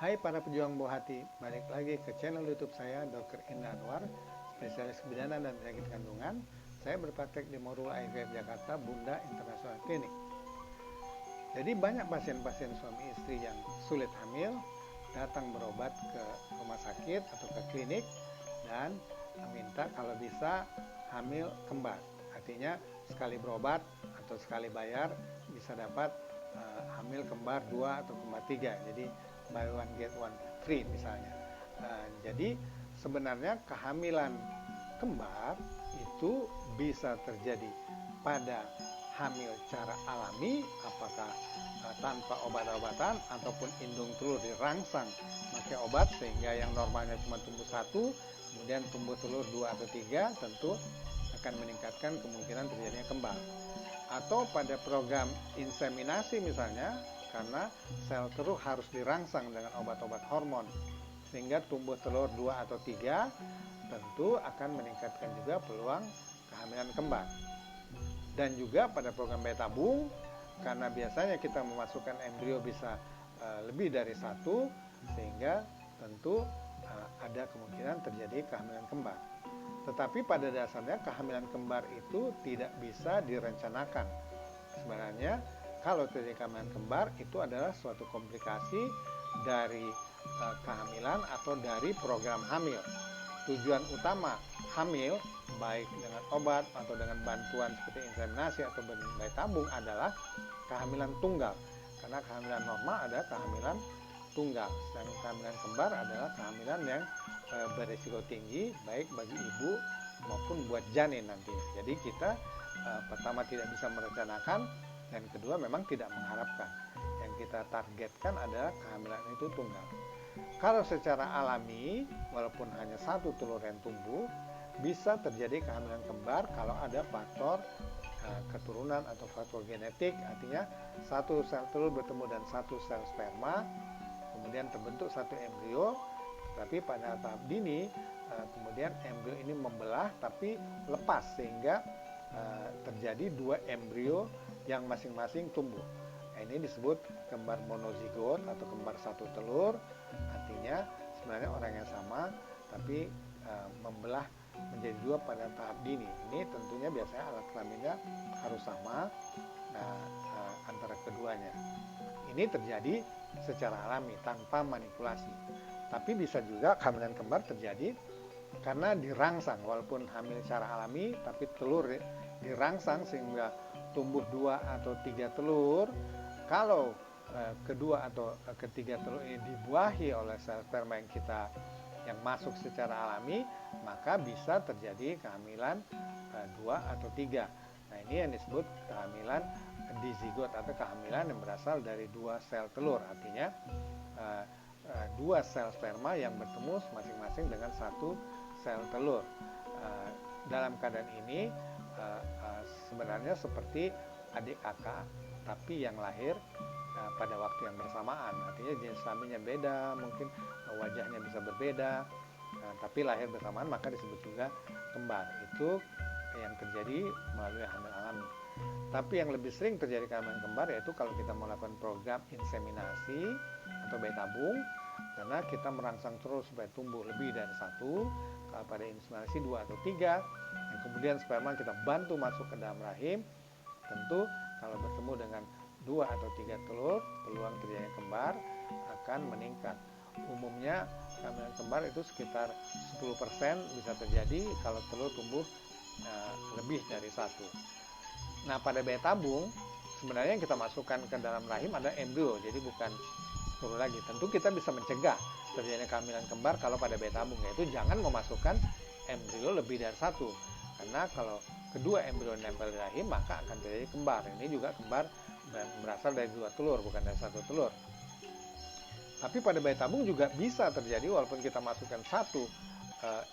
Hai para pejuang buah hati, balik lagi ke channel YouTube saya, Dr. Indra Anwar, spesialis kebidanan dan penyakit kandungan. Saya berpraktek di Morul IVF Jakarta, Bunda International Clinic. Jadi banyak pasien-pasien suami istri yang sulit hamil datang berobat ke rumah sakit atau ke klinik dan minta kalau bisa hamil kembar. Artinya sekali berobat atau sekali bayar bisa dapat hamil kembar 2 atau kembar 3. Jadi buy one get one free misalnya. Jadi sebenarnya kehamilan kembar itu bisa terjadi pada hamil cara alami, apakah tanpa obat-obatan ataupun indung telur dirangsang pakai obat sehingga yang normalnya cuma tumbuh 1 kemudian tumbuh telur 2 atau 3, tentu akan meningkatkan kemungkinan terjadinya kembar. Atau pada program inseminasi misalnya, karena sel telur harus dirangsang dengan obat-obat hormon sehingga tumbuh telur 2 atau 3, tentu akan meningkatkan juga peluang kehamilan kembar. Dan juga pada program bayi tabung, karena biasanya kita memasukkan embrio bisa lebih dari 1, sehingga tentu ada kemungkinan terjadi kehamilan kembar. Tetapi pada dasarnya kehamilan kembar itu tidak bisa direncanakan. Sebenarnya kalau terjadi kehamilan kembar itu adalah suatu komplikasi dari kehamilan atau dari program hamil. Tujuan utama hamil baik dengan obat atau dengan bantuan seperti inseminasi atau bayi tabung adalah kehamilan tunggal. Karena kehamilan normal ada kehamilan tunggal, dan kehamilan kembar adalah kehamilan yang berisiko tinggi baik bagi ibu maupun buat janin nantinya. Jadi kita pertama tidak bisa merencanakan, dan kedua memang tidak mengharapkan. Yang kita targetkan adalah kehamilan itu tunggal. Kalau secara alami, walaupun hanya 1 telur yang tumbuh, bisa terjadi kehamilan kembar kalau ada faktor keturunan atau faktor genetik. Artinya 1 sel telur bertemu dan 1 sel sperma, kemudian terbentuk 1 embrio. Tapi pada tahap dini kemudian embrio ini membelah tapi lepas, sehingga terjadi 2 embrio yang masing-masing tumbuh. Nah, ini disebut kembar monozigot atau kembar 1 telur. Artinya sebenarnya orang yang sama tapi membelah menjadi 2 pada tahap dini. Ini tentunya biasanya alat kelaminnya harus sama antara keduanya. Ini terjadi secara alami tanpa manipulasi. Tapi bisa juga kehamilan kembar terjadi karena dirangsang, walaupun hamil secara alami tapi telur dirangsang sehingga tumbuh 2 atau 3 telur. Kalau kedua atau ketiga telur ini dibuahi oleh sel sperma yang masuk secara alami, maka bisa terjadi kehamilan 2 atau 3. Nah, ini yang disebut kehamilan dizigot atau kehamilan yang berasal dari 2 sel telur. Artinya 2 sel sperma yang bertemu masing-masing dengan 1 sel telur. Dalam keadaan ini sebenarnya seperti adik kakak tapi yang lahir pada waktu yang bersamaan. Artinya jenis kelaminnya beda, mungkin wajahnya bisa berbeda, tapi lahir bersamaan, maka disebut juga kembar. Itu yang terjadi melalui hamil alami. Tapi yang lebih sering terjadi kehamilan kembar yaitu kalau kita melakukan program inseminasi atau bayi tabung, karena kita merangsang terus supaya tumbuh lebih dari 1. Kalau pada inseminasi 2 atau 3, dan kemudian sperma kita bantu masuk ke dalam rahim, tentu kalau bertemu dengan 2 atau 3 telur, peluang terjadinya kembar akan meningkat. Umumnya kehamilan kembar itu sekitar 10% bisa terjadi kalau telur tumbuh lebih dari 1. Nah, pada bayi tabung sebenarnya yang kita masukkan ke dalam rahim ada embrio, jadi bukan telur lagi. Tentu kita bisa mencegah terjadinya kehamilan kembar kalau pada bayi tabung, yaitu jangan memasukkan embrio lebih dari 1. Karena kalau kedua embrio nempel di rahim maka akan terjadi kembar. Ini juga kembar berasal dari 2 telur, bukan dari 1 telur. Tapi pada bayi tabung juga bisa terjadi, walaupun kita masukkan 1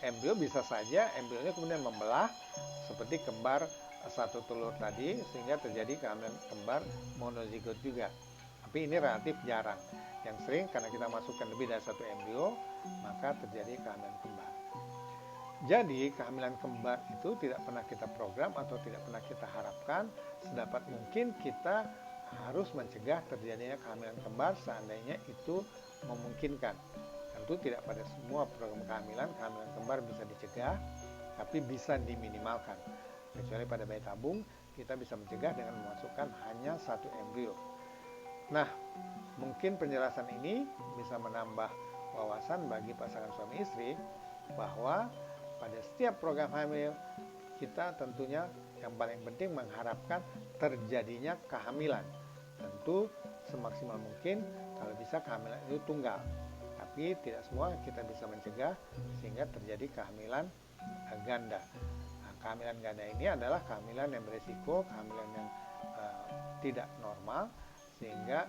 embrio, bisa saja embrionya kemudian membelah seperti kembar 1 telur tadi, sehingga terjadi kehamilan kembar monozigot juga. Tapi ini relatif jarang. Yang sering karena kita masukkan lebih dari 1 embrio, maka terjadi kehamilan kembar. Jadi kehamilan kembar itu tidak pernah kita program atau tidak pernah kita harapkan. Sedapat mungkin kita harus mencegah terjadinya kehamilan kembar seandainya itu memungkinkan. Tentu tidak pada semua program kehamilan kembar bisa dicegah, tapi bisa diminimalkan. Kecuali pada bayi tabung, kita bisa mencegah dengan memasukkan hanya 1 embrio. Nah, mungkin penjelasan ini bisa menambah wawasan bagi pasangan suami istri bahwa pada setiap program hamil kita tentunya yang paling penting mengharapkan terjadinya kehamilan. Tentu semaksimal mungkin kalau bisa kehamilan itu tunggal. Tapi tidak semua kita bisa mencegah sehingga terjadi kehamilan ganda. Nah, kehamilan ganda ini adalah kehamilan yang beresiko, kehamilan yang tidak normal, sehingga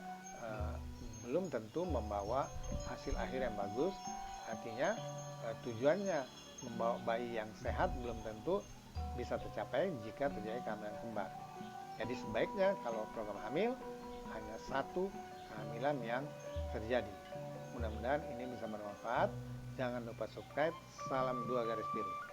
belum tentu membawa hasil akhir yang bagus. Artinya tujuannya membawa bayi yang sehat belum tentu bisa tercapai jika terjadi kehamilan kembar. Jadi sebaiknya kalau program hamil hanya 1 kehamilan yang terjadi. Mudah-mudahan ini bisa bermanfaat. Jangan lupa subscribe. Salam 2 garis biru.